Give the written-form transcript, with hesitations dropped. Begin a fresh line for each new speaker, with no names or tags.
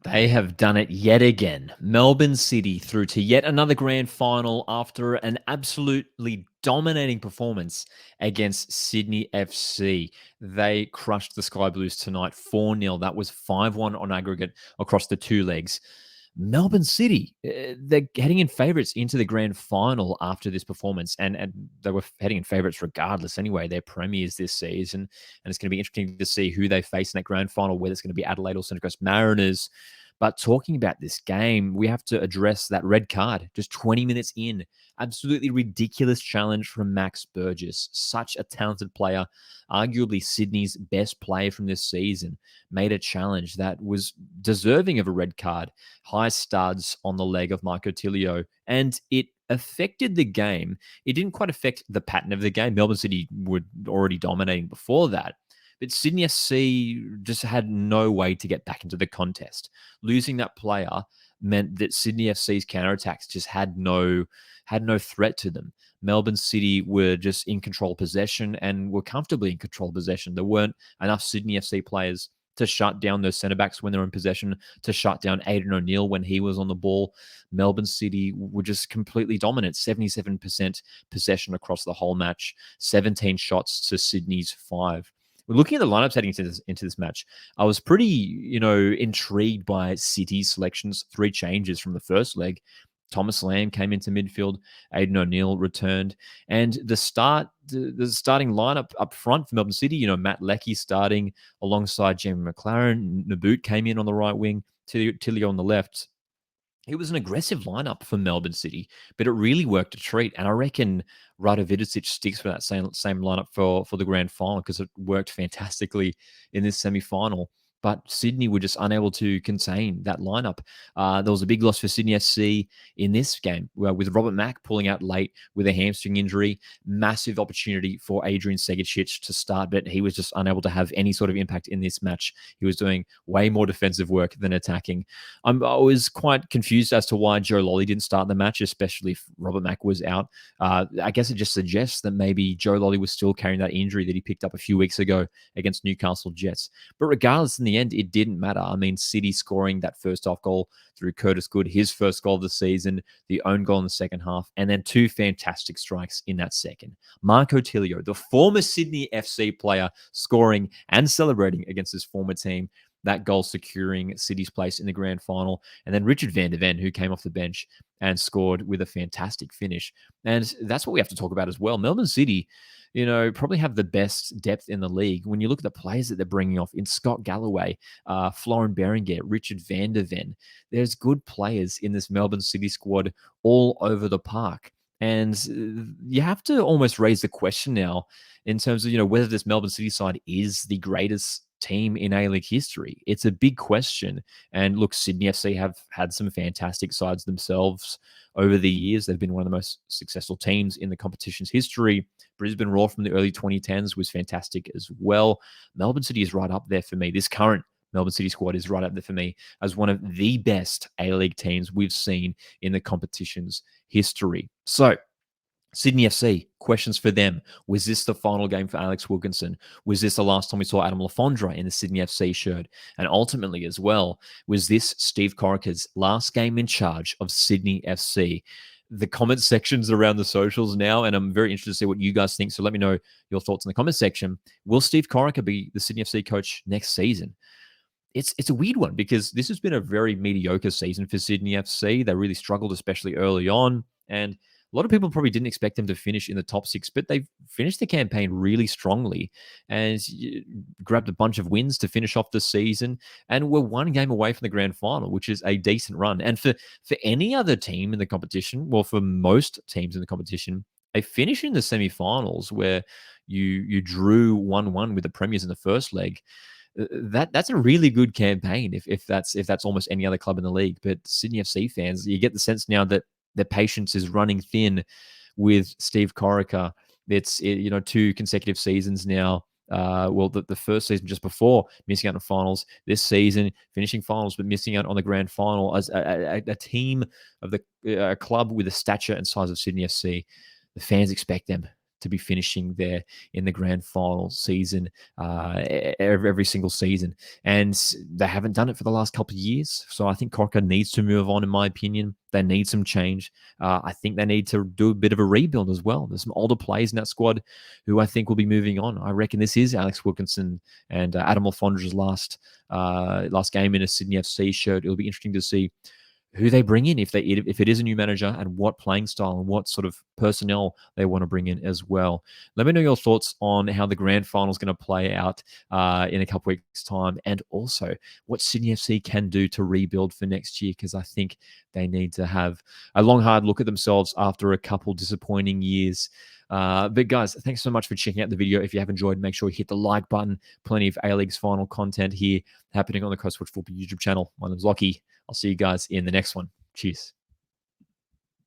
They have done it yet again. Melbourne City through to yet another grand final after an absolutely dominating performance against Sydney FC. They crushed the Sky Blues tonight 4-0. That was 5-1 on aggregate across the two legs. Melbourne City, they're heading in favourites into the grand final after this performance, and they were heading in favourites regardless anyway. They're premiers this season, and it's going to be interesting to see who they face in that grand final, whether it's going to be Adelaide or Central Coast Mariners. But talking about this game, we have to address that red card just 20 minutes in. Absolutely ridiculous challenge from Max Burgess. Such a talented player, arguably Sydney's best player from this season, made a challenge that was deserving of a red card. High studs on the leg of Marco Tilio, and it affected the game. It didn't quite affect the pattern of the game. Melbourne City were already dominating before that. But Sydney SC just had no way to get back into the contest. Losing that player meant that Sydney FC's counterattacks just had no threat to them. Melbourne City were just in control of possession and were comfortably in control of possession. There weren't enough Sydney FC players to shut down those centre backs when they're in possession, to shut down Aidan O'Neill when he was on the ball. Melbourne City were just completely dominant, 77% possession across the whole match, 17 shots to Sydney's 5. Looking at the lineups heading into this match, I was pretty, intrigued by City's selections. 3 changes from the first leg. Thomas Lamb came into midfield. Aidan O'Neill returned, and the starting lineup up front for Melbourne City. Matt Leckie starting alongside Jamie McLaren. Naboot came in on the right wing. Tilio on the left. It was an aggressive lineup for Melbourne City, but it really worked a treat. And I reckon Radovidicic sticks for that same lineup for the grand final because it worked fantastically in this semi-final. But Sydney were just unable to contain that lineup. There was a big loss for Sydney SC in this game with Robert Mack pulling out late with a hamstring injury. Massive opportunity for Adrian Segicic to start, but he was just unable to have any sort of impact in this match. He was doing way more defensive work than attacking. I was quite confused as to why Joe Lolly didn't start the match, especially if Robert Mack was out. I guess it just suggests that maybe Joe Lolly was still carrying that injury that he picked up a few weeks ago against Newcastle Jets. But regardless, in the end, it didn't matter. I mean, City scoring that first half goal through Curtis Good, his first goal of the season, the own goal in the second half, and then 2 fantastic strikes in that second. Marco Tilio, the former Sydney FC player, scoring and celebrating against his former team. That goal securing City's place in the grand final. And then Richard van der Ven, who came off the bench and scored with a fantastic finish. And that's what we have to talk about as well. Melbourne City, probably have the best depth in the league. When you look at the players that they're bringing off in Scott Galloway, Florin Berenguer, Richard van der Ven, there's good players in this Melbourne City squad all over the park. And you have to almost raise the question now in terms of, whether this Melbourne City side is the greatest team in A-League history. It's a big question. And look, Sydney FC have had some fantastic sides themselves over the years. They've been one of the most successful teams in the competition's history. Brisbane Roar from the early 2010s was fantastic as well. Melbourne City is right up there for me. This current Melbourne City squad is right up there for me as one of the best A-League teams we've seen in the competition's history. So, Sydney FC, questions for them. Was this the final game for Alex Wilkinson? Was this the last time we saw Adam Lafondra in the Sydney FC shirt? And ultimately as well, was this Steve Corica's last game in charge of Sydney FC? The comment sections around the socials now, and I'm very interested to see what you guys think. So let me know your thoughts in the comment section. Will Steve Corica be the Sydney FC coach next season? It's a weird one because this has been a very mediocre season for Sydney FC. They really struggled, especially early on. And a lot of people probably didn't expect them to finish in the top 6, but they've finished the campaign really strongly and grabbed a bunch of wins to finish off the season. And we're 1 game away from the grand final, which is a decent run. And for any other team in the competition, well, for most teams in the competition, a finish in the semi-finals where you drew 1-1 with the Premiers in the first leg, that's a really good campaign if that's almost any other club in the league. But Sydney FC fans, you get the sense now that their patience is running thin with Steve Corica. It's 2 consecutive seasons now. The first season just before missing out on finals. This season finishing finals but missing out on the grand final as a team of a club with the stature and size of Sydney FC. The fans expect them to be finishing there in the grand final season every single season. And they haven't done it for the last couple of years. So I think Corica needs to move on, in my opinion. They need some change. I think they need to do a bit of a rebuild as well. There's some older players in that squad who I think will be moving on. I reckon this is Alex Wilkinson and Adam Alfondra's last game in a Sydney FC shirt. It'll be interesting to see who they bring in if it is a new manager, and what playing style and what sort of personnel they want to bring in as well. Let me know your thoughts on how the grand final is going to play out in a couple weeks' time, and also what Sydney FC can do to rebuild for next year, because I think they need to have a long, hard look at themselves after a couple disappointing years. But guys, thanks so much for checking out the video. If you have enjoyed, make sure you hit the like button. Plenty of A-League's final content here happening on the Coastwatch Football YouTube channel. My name's Lockie. I'll see you guys in the next one. Cheers.